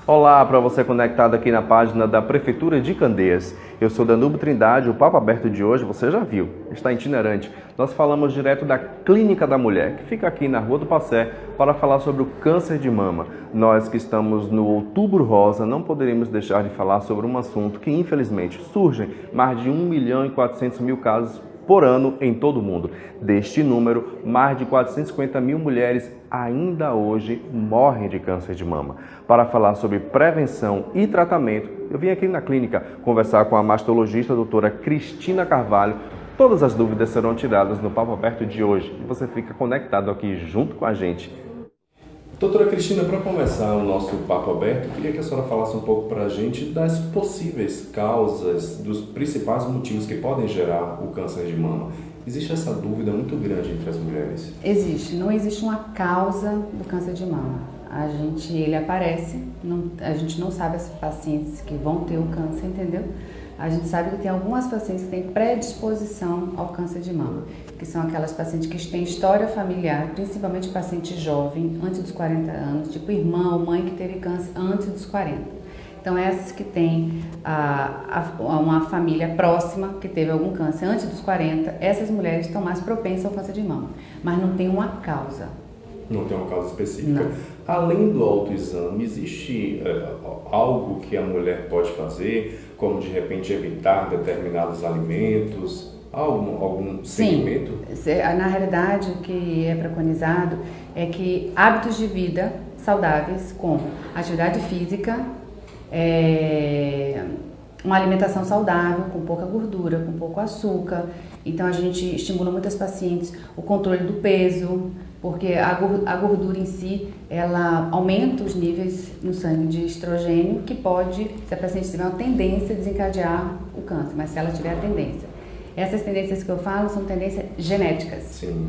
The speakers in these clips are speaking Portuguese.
Olá para você conectado aqui na página da Prefeitura de Candeias. Eu sou Danúbio Trindade, o Papo Aberto de hoje, você já viu, está itinerante. Nós falamos direto da Clínica da Mulher, que fica aqui na Rua do Passé, para falar sobre o câncer de mama. Nós que estamos no Outubro Rosa, não poderíamos deixar de falar sobre um assunto que infelizmente surgem mais de 1.400.000 casos por ano em todo o mundo. Deste número, mais de 450 mil mulheres ainda hoje morrem de câncer de mama. Para falar sobre prevenção e tratamento, eu vim aqui na clínica conversar com a mastologista a doutora Cristina Carvalho. Todas as dúvidas serão tiradas no Papo Aberto de hoje e você fica conectado aqui junto com a gente. Doutora Cristina, para começar o nosso Papo Aberto, eu queria que a senhora falasse um pouco para a gente das possíveis causas, dos principais motivos que podem gerar o câncer de mama. Existe essa dúvida muito grande entre as mulheres? Existe. Não existe uma causa do câncer de mama. Ele aparece, a gente não sabe as pacientes que vão ter o câncer, entendeu? A gente sabe que tem algumas pacientes que têm predisposição ao câncer de mama, que são aquelas pacientes que têm história familiar, principalmente paciente jovem, antes dos 40 anos, tipo irmã ou mãe que teve câncer antes dos 40. Então, essas que têm uma família próxima que teve algum câncer antes dos 40, essas mulheres estão mais propensas ao câncer de mama, mas não tem uma causa. Não tem uma causa específica. Não. Além do autoexame, existe algo que a mulher pode fazer, como de repente evitar determinados alimentos, algum segmento? Sim, na realidade o que é preconizado é que hábitos de vida saudáveis, como atividade física, uma alimentação saudável, com pouca gordura, com pouco açúcar. Então a gente estimula muitas pacientes o controle do peso, porque a gordura em si, ela aumenta os níveis no sangue de estrogênio, que pode, se a paciente tiver uma tendência, desencadear o câncer, mas se ela tiver a tendência. Essas tendências que eu falo são tendências genéticas. Sim.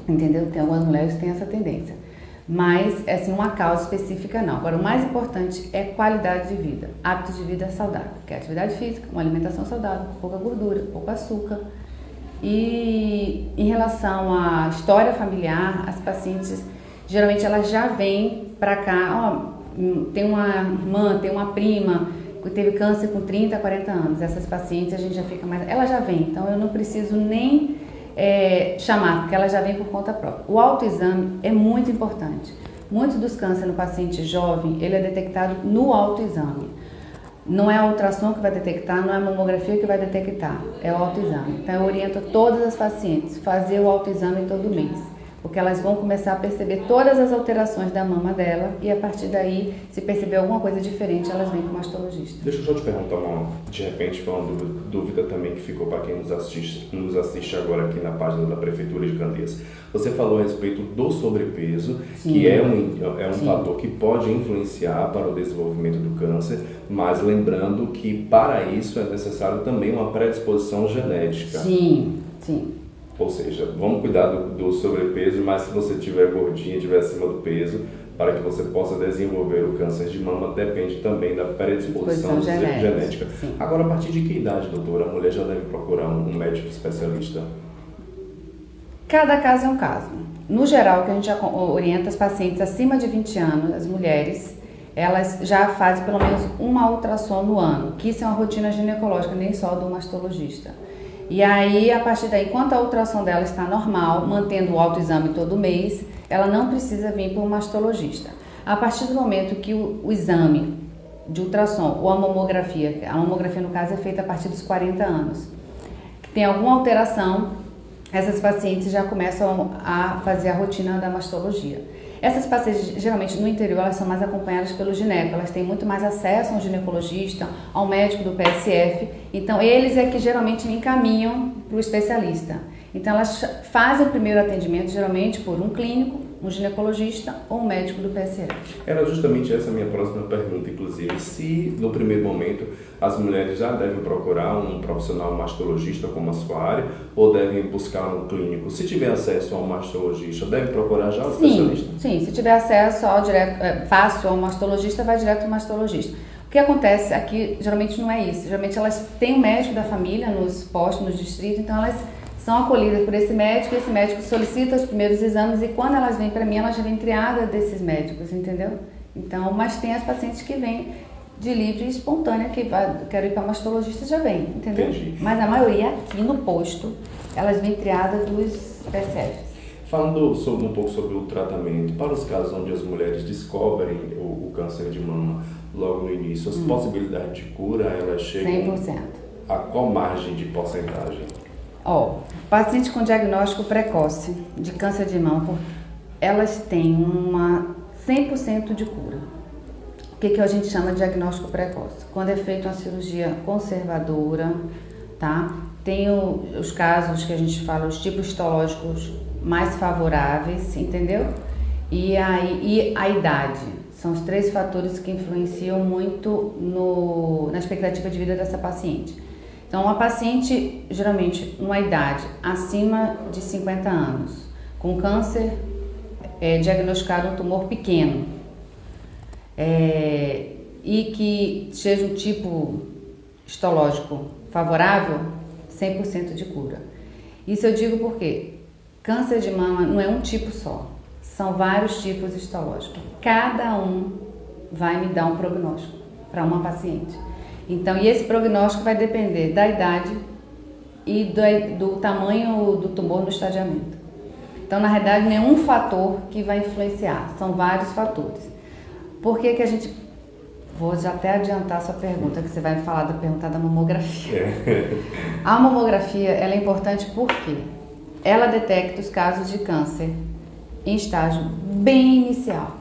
Entendeu? Tem algumas mulheres que têm essa tendência. Mas, assim, uma causa específica não. Agora, o mais importante é qualidade de vida, hábitos de vida saudável, que é atividade física, uma alimentação saudável, pouca gordura, pouco açúcar. E em relação à história familiar, as pacientes, geralmente elas já vêm para cá, tem uma irmã, tem uma prima que teve câncer com 30, 40 anos. Essas pacientes a gente já fica mais, ela já vem, então eu não preciso nem chamar, porque ela já vem por conta própria. O autoexame é muito importante. Muitos dos cânceres no paciente jovem, ele é detectado no autoexame. Não é a ultrassom que vai detectar, não é a mamografia que vai detectar, é o autoexame. Então eu oriento todas as pacientes a fazer o autoexame todo mês, porque elas vão começar a perceber todas as alterações da mama dela e a partir daí, se perceber alguma coisa diferente, elas vêm com o mastologista. Deixa eu só te perguntar, de repente foi uma dúvida também que ficou para quem nos assiste agora aqui na página da Prefeitura de Candeias. Você falou a respeito do sobrepeso, sim, que é um fator que pode influenciar para o desenvolvimento do câncer, mas lembrando que para isso é necessário também uma predisposição genética. Sim, sim. Ou seja, vamos cuidar do sobrepeso, mas se você estiver gordinha, estiver acima do peso, para que você possa desenvolver o câncer de mama, depende também da predisposição genética. Sim. Agora, a partir de que idade, doutora, a mulher já deve procurar um médico especialista? Cada caso é um caso. No geral, que a gente já orienta as pacientes acima de 20 anos, as mulheres, elas já fazem pelo menos uma ultrassom no ano, que isso é uma rotina ginecológica, nem só do mastologista. E aí, a partir daí, enquanto a ultrassom dela está normal, mantendo o autoexame todo mês, ela não precisa vir para um mastologista. A partir do momento que o exame de ultrassom ou a mamografia no caso é feita a partir dos 40 anos, que tem alguma alteração, essas pacientes já começam a fazer a rotina da mastologia. Essas pacientes, geralmente no interior, elas são mais acompanhadas pelo gineco, elas têm muito mais acesso a um ginecologista, ao médico do PSF, então eles é que geralmente encaminham para o especialista. Então elas fazem o primeiro atendimento, geralmente por um clínico, um ginecologista ou um médico do PSF. Era justamente essa a minha próxima pergunta, inclusive, se no primeiro momento as mulheres já devem procurar um profissional mastologista como a sua área ou devem buscar um clínico. Se tiver acesso a um mastologista, deve procurar já o especialista? Sim, se tiver acesso fácil ao mastologista, vai direto ao mastologista. O que acontece aqui, geralmente não é isso, geralmente elas têm um médico da família nos postos, nos distritos, então elas são acolhidas por esse médico solicita os primeiros exames e quando elas vêm para mim, elas já vêm triadas desses médicos, entendeu? Então, mas tem as pacientes que vêm de livre e espontânea, quero ir para mastologista, já vem, entendeu? Entendi. Mas a maioria aqui no posto, elas vêm triadas dos PSFs. Falando um pouco sobre o tratamento, para os casos onde as mulheres descobrem o câncer de mama logo no início, as possibilidades de cura, elas chegam 100%. a qual margem de porcentagem? Pacientes com diagnóstico precoce de câncer de mama, elas têm uma 100% de cura. O que a gente chama de diagnóstico precoce? Quando é feita uma cirurgia conservadora, tá? Tem os casos que a gente fala, os tipos histológicos mais favoráveis, entendeu? E a idade. São os 3 fatores que influenciam muito na expectativa de vida dessa paciente. Então, uma paciente, geralmente, uma idade acima de 50 anos, com câncer diagnosticado um tumor pequeno, e que seja um tipo histológico favorável, 100% de cura. Isso eu digo porque câncer de mama não é um tipo só, são vários tipos histológicos. Cada um vai me dar um prognóstico para uma paciente. Então, e esse prognóstico vai depender da idade e do tamanho do tumor no estadiamento. Então, na realidade, não é um fator que vai influenciar, são vários fatores. Por que a gente... Vou já até adiantar a sua pergunta, que você vai falar da pergunta da mamografia. A mamografia, ela é importante porque ela detecta os casos de câncer em estágio bem inicial.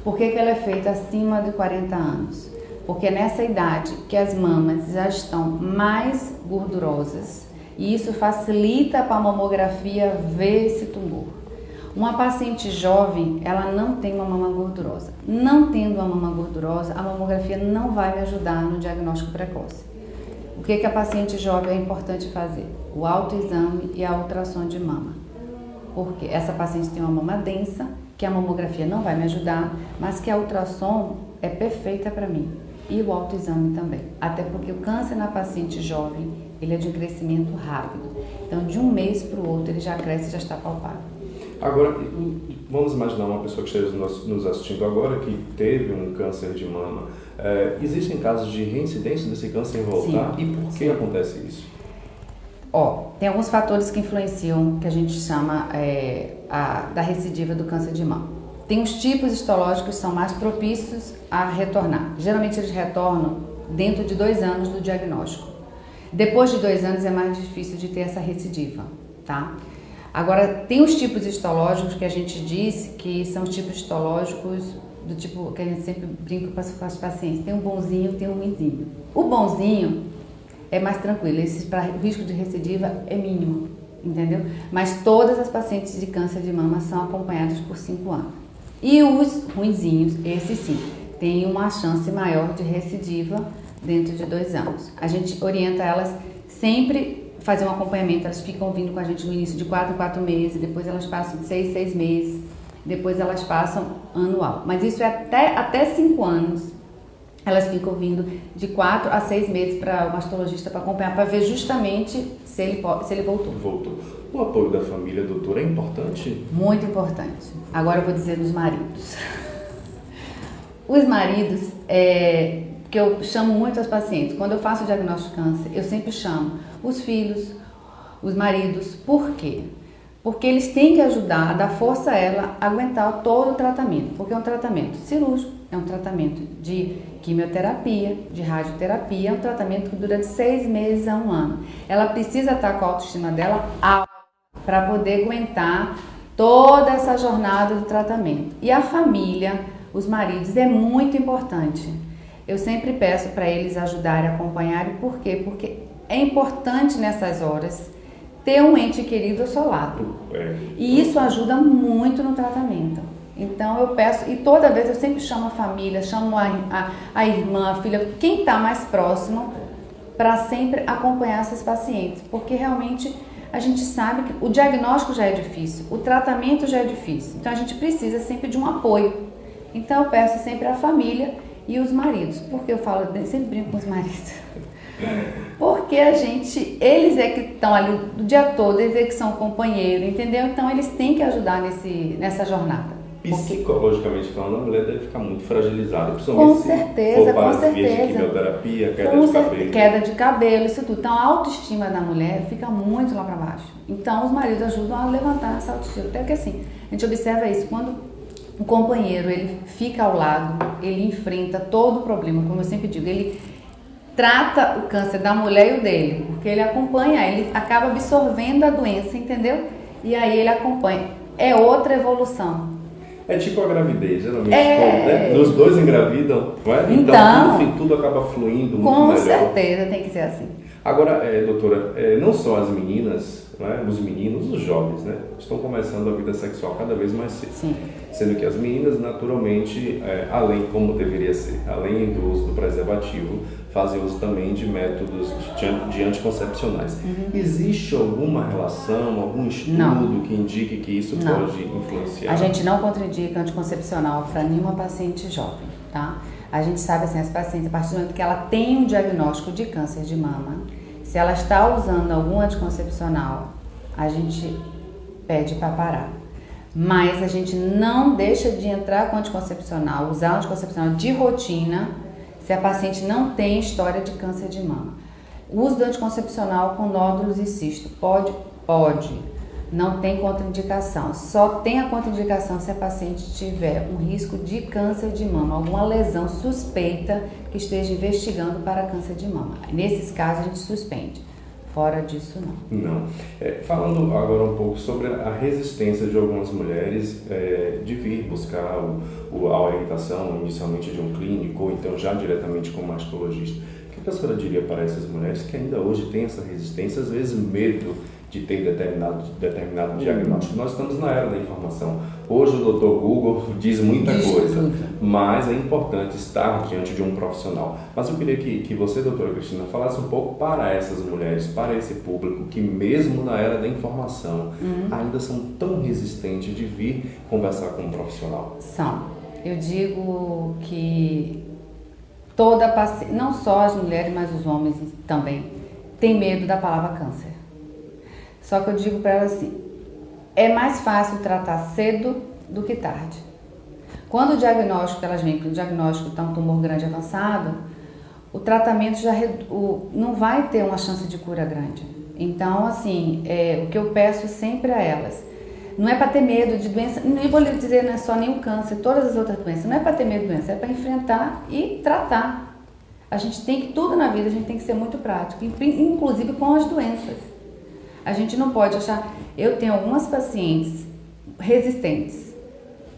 Por que ela é feita acima de 40 anos? Porque é nessa idade que as mamas já estão mais gordurosas e isso facilita para a mamografia ver esse tumor. Uma paciente jovem, ela não tem uma mama gordurosa. Não tendo uma mama gordurosa, a mamografia não vai me ajudar no diagnóstico precoce. O que a paciente jovem é importante fazer? O autoexame e a ultrassom de mama. Porque essa paciente tem uma mama densa, que a mamografia não vai me ajudar, mas que a ultrassom é perfeita para mim. E o autoexame também. Até porque o câncer na paciente jovem, ele é de um crescimento rápido. Então, de um mês para o outro, ele já cresce e já está palpável. Agora, vamos imaginar uma pessoa que esteja nos assistindo agora que teve um câncer de mama. Existem casos de reincidência desse câncer voltar? Sim. E por que acontece isso? Tem alguns fatores que influenciam, que a gente chama da recidiva do câncer de mama. Tem os tipos histológicos que são mais propícios a retornar. Geralmente eles retornam dentro de 2 anos do diagnóstico. Depois de 2 anos é mais difícil de ter essa recidiva, tá? Agora, tem os tipos histológicos que a gente diz que são os tipos histológicos do tipo que a gente sempre brinca com as pacientes. Tem um bonzinho, tem um ruinzinho. O bonzinho é mais tranquilo, o risco de recidiva é mínimo, entendeu? Mas todas as pacientes de câncer de mama são acompanhadas por 5 anos. E os ruinzinhos, esses sim, têm uma chance maior de recidiva dentro de 2 anos. A gente orienta elas sempre a fazer um acompanhamento, elas ficam vindo com a gente no início de 4 em 4 meses, depois elas passam de 6 em 6 meses, depois elas passam anual. Mas isso é até 5 anos. Elas ficam vindo de 4 a 6 meses para o mastologista para acompanhar, para ver justamente se ele voltou. Voltou. O apoio da família, doutora, é importante? Muito importante. Agora eu vou dizer dos maridos. Os maridos, que eu chamo muito as pacientes, quando eu faço o diagnóstico de câncer, eu sempre chamo os filhos, os maridos. Por quê? Porque eles têm que ajudar a dar força a ela a aguentar todo o tratamento, porque é um tratamento cirúrgico, é um tratamento de quimioterapia, de radioterapia, é um tratamento que dura de 6 meses a 1 ano. Ela precisa estar com a autoestima dela alta para poder aguentar toda essa jornada do tratamento. E a família, os maridos, é muito importante. Eu sempre peço para eles ajudarem, acompanharem. Por quê? Porque é importante nessas horas ter um ente querido ao seu lado. E isso ajuda muito no tratamento. Então eu peço, e toda vez eu sempre chamo a família, chamo a irmã, a filha, quem está mais próximo, para sempre acompanhar essas pacientes. Porque realmente a gente sabe que o diagnóstico já é difícil, o tratamento já é difícil. Então a gente precisa sempre de um apoio. Então eu peço sempre a família e os maridos. Porque eu falo, sempre brinco com os maridos. Porque eles é que estão ali o dia todo, eles é que são companheiros, entendeu? Então eles têm que ajudar nessa jornada. Psicologicamente falando, a mulher deve ficar muito fragilizada, principalmente Com certeza, se for para com as vias de certeza. quimioterapia, queda de cabelo. Queda de cabelo, isso tudo. Então a autoestima da mulher fica muito lá para baixo. Então os maridos ajudam a levantar essa autoestima. Até que assim, a gente observa isso, quando o companheiro ele fica ao lado, ele enfrenta todo o problema, como eu sempre digo, ele trata o câncer da mulher e o dele, porque ele acompanha, ele acaba absorvendo a doença, entendeu? E aí ele acompanha. É outra evolução. É tipo a gravidez, geralmente, né? Os dois engravidam, não é? Então tudo acaba fluindo muito melhor. Com certeza, tem que ser assim. Agora, doutora, não só as meninas, né, os meninos, os jovens, né, estão começando a vida sexual cada vez mais cedo. Sim. Sendo que as meninas, naturalmente, além, como deveria ser, além do uso do preservativo, fazem uso também de métodos de anticoncepcionais. Existe alguma relação, algum estudo que indique que isso pode influenciar? A gente não contraindica anticoncepcional para nenhuma paciente jovem, tá? A gente sabe assim, as pacientes, a partir do momento que ela tem um diagnóstico de câncer de mama, se ela está usando algum anticoncepcional, a gente pede para parar. Mas a gente não deixa de entrar com anticoncepcional, usar anticoncepcional de rotina, se a paciente não tem história de câncer de mama. O uso do anticoncepcional com nódulos e cisto, pode. Não tem contraindicação. Só tem a contraindicação se a paciente tiver um risco de câncer de mama, alguma lesão suspeita que esteja investigando para câncer de mama. Nesses casos a gente suspende. Fora disso, não. Não. Falando agora um pouco sobre a resistência de algumas mulheres de vir buscar a orientação inicialmente de um clínico ou então já diretamente com um mastologista. O que a senhora diria para essas mulheres que ainda hoje têm essa resistência, às vezes medo de ter determinado diagnóstico? Nós estamos na era da informação. Hoje o Dr. Google diz muita coisa, mas é importante estar diante de um profissional. Mas eu queria que você, doutora Cristina, falasse um pouco para essas mulheres, para esse público que mesmo na era da informação ainda são tão resistentes de vir conversar com um profissional. São. Eu digo que toda paciente, não só as mulheres, mas os homens também, tem medo da palavra câncer. Só que eu digo para elas assim, é mais fácil tratar cedo do que tarde. Quando o diagnóstico, elas vêm com o diagnóstico está um tumor grande avançado, o tratamento já não vai ter uma chance de cura grande. Então, assim, o que eu peço sempre a elas, não é para ter medo de doença, nem vou lhe dizer, não é só nem o câncer, todas as outras doenças, não é para ter medo de doença, é para enfrentar e tratar. A gente tem que, tudo na vida, a gente tem que ser muito prático, inclusive com as doenças. A gente não pode achar... Eu tenho algumas pacientes resistentes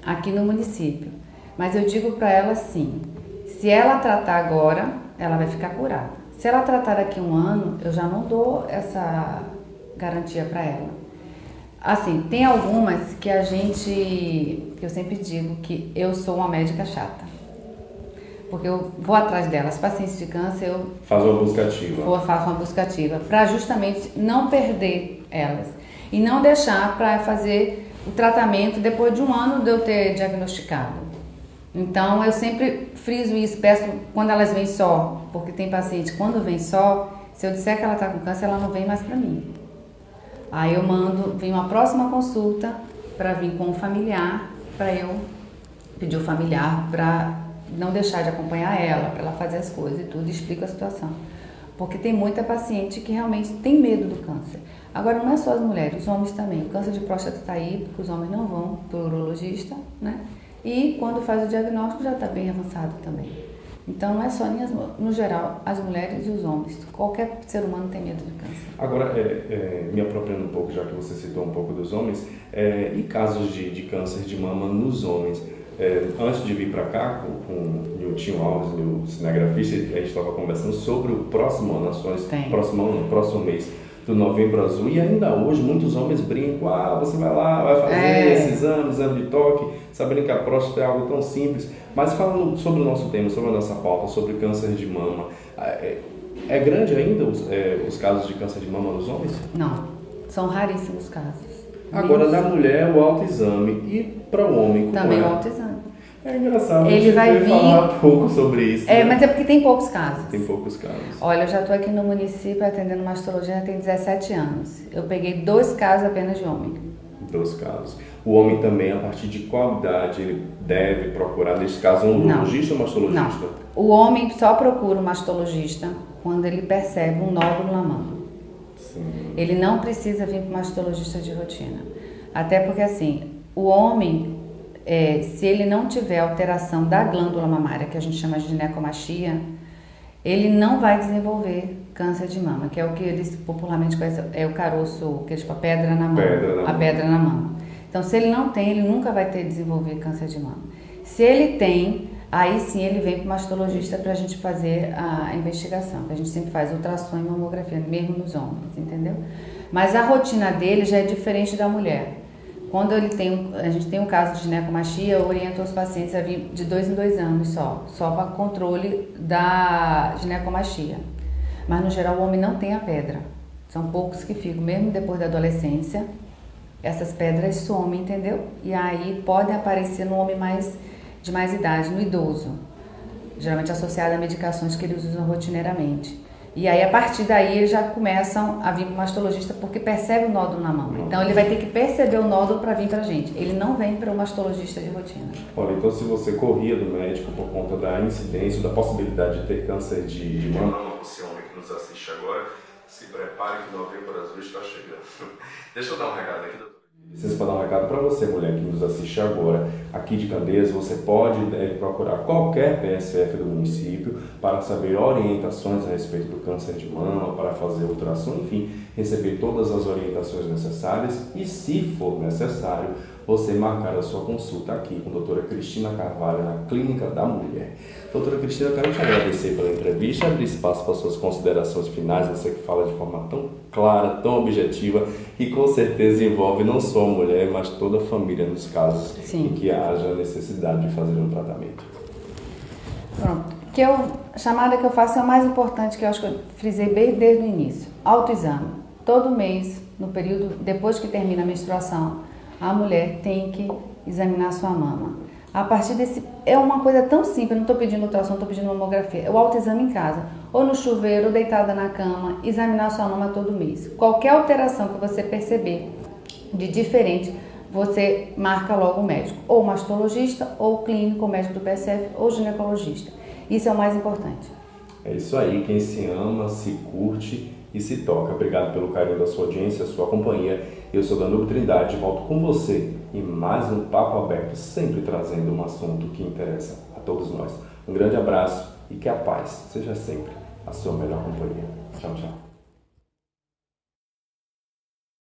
aqui no município, mas eu digo para ela assim, se ela tratar agora, ela vai ficar curada. Se ela tratar daqui a um ano, eu já não dou essa garantia para ela. Assim, tem algumas que eu sempre digo que eu sou uma médica chata. Porque eu vou atrás delas, pacientes de câncer, eu faço uma busca ativa. Faço uma busca ativa, para justamente não perder elas. E não deixar para fazer o tratamento depois de um ano de eu ter diagnosticado. Então, eu sempre friso isso, peço quando elas vêm só, porque tem paciente, quando vem só, se eu disser que ela está com câncer, ela não vem mais para mim. Aí eu vem uma próxima consulta para vir com um familiar, para eu pedir o familiar para não deixar de acompanhar ela, para ela fazer as coisas e tudo, e explico a situação. Porque tem muita paciente que realmente tem medo do câncer. Agora, não é só as mulheres, os homens também. O câncer de próstata está aí, porque os homens não vão para o urologista, né? E quando faz o diagnóstico já está bem avançado também. Então, não é só no geral, as mulheres e os homens. Qualquer ser humano tem medo de câncer. Agora, me apropriando um pouco, já que você citou um pouco dos homens, e casos de câncer de mama nos homens? Antes de vir para cá, com o Niltinho Alves, meu cinegrafista, a gente estava conversando sobre o próximo ano, próximo mês do Novembro Azul, e ainda hoje muitos homens brincam, você vai lá, vai fazer esse exame de toque, sabendo que a próstata é algo tão simples. Mas falando sobre o nosso tema, sobre a nossa pauta, sobre câncer de mama, é grande ainda os casos de câncer de mama nos homens? Não, são raríssimos casos. Agora, na mulher, o autoexame, e para o homem, como também o autoexame. É engraçado, ele vai vir falar pouco sobre isso. Né? Mas é porque tem poucos casos. Tem poucos casos. Olha, eu já estou aqui no município atendendo mastologia, tem 17 anos. Eu peguei 2 casos apenas de homem. 2 casos. O homem também, a partir de qual idade ele deve procurar, nesse caso, um urologista ou mastologista? Não. O homem só procura um mastologista quando ele percebe um nódulo na mama. Sim. Ele não precisa vir para o mastologista de rotina. Até porque, assim, o homem, se ele não tiver alteração da glândula mamária, que a gente chama de ginecomastia, ele não vai desenvolver câncer de mama, que é o que eles popularmente conhecem, é o caroço, que é tipo a pedra na mama. Pedra na mama. Então, se ele não tem, ele nunca vai ter desenvolver câncer de mama. Se ele tem, aí sim ele vem para o mastologista para a gente fazer a investigação, que a gente sempre faz ultrassom e mamografia, mesmo nos homens, entendeu? Mas a rotina dele já é diferente da mulher. Quando a gente tem um caso de ginecomastia, eu oriento os pacientes a vir de 2 em 2 anos só para controle da ginecomastia. Mas no geral o homem não tem a pedra. São poucos que ficam, mesmo depois da adolescência, essas pedras somem, entendeu? E aí podem aparecer no homem de mais idade, no idoso, geralmente associado a medicações que eles usam rotineiramente. E aí, a partir daí, eles já começam a vir para o mastologista porque percebe o nódulo na mama. Então, ele vai ter que perceber o nódulo para vir para a gente. Ele não vem para o mastologista de rotina. Olha, então se você corria do médico por conta da incidência, da possibilidade de ter câncer de mama, você homem que nos assiste agora, se prepare que Novembro Azul está chegando. Deixa eu dar um recado aqui, doutor. Licença para dar um recado para você, mulher que nos assiste agora. Aqui de Candeias, você pode e deve procurar qualquer PSF do município para saber orientações a respeito do câncer de mama, para fazer ultrassom, enfim, receber todas as orientações necessárias e, se for necessário, você marcar a sua consulta aqui com a doutora Cristina Carvalho na Clínica da Mulher. Doutora Cristina, eu quero te agradecer pela entrevista, abrir espaço para suas considerações finais, você que fala de forma tão clara, tão objetiva e com certeza envolve não só a mulher, mas toda a família nos casos em que haja necessidade de fazer um tratamento. Pronto. A chamada que eu faço é a mais importante, que eu acho que eu frisei bem desde o início. Autoexame. Todo mês, no período depois que termina a menstruação, a mulher tem que examinar sua mama. A partir desse... É uma coisa tão simples, não estou pedindo ultrassom, estou pedindo mamografia. É o autoexame em casa, ou no chuveiro, ou deitada na cama, examinar sua mama todo mês. Qualquer alteração que você perceber de diferente, você marca logo o médico. Ou o mastologista, ou o clínico, o médico do PSF, ou o ginecologista. Isso é o mais importante. É isso aí, quem se ama, se curte e se toca. Obrigado pelo carinho da sua audiência, sua companhia. Eu sou Danúbio Trindade, volto com você em mais um Papo Aberto, sempre trazendo um assunto que interessa a todos nós. Um grande abraço e que a paz seja sempre a sua melhor companhia. Tchau, tchau.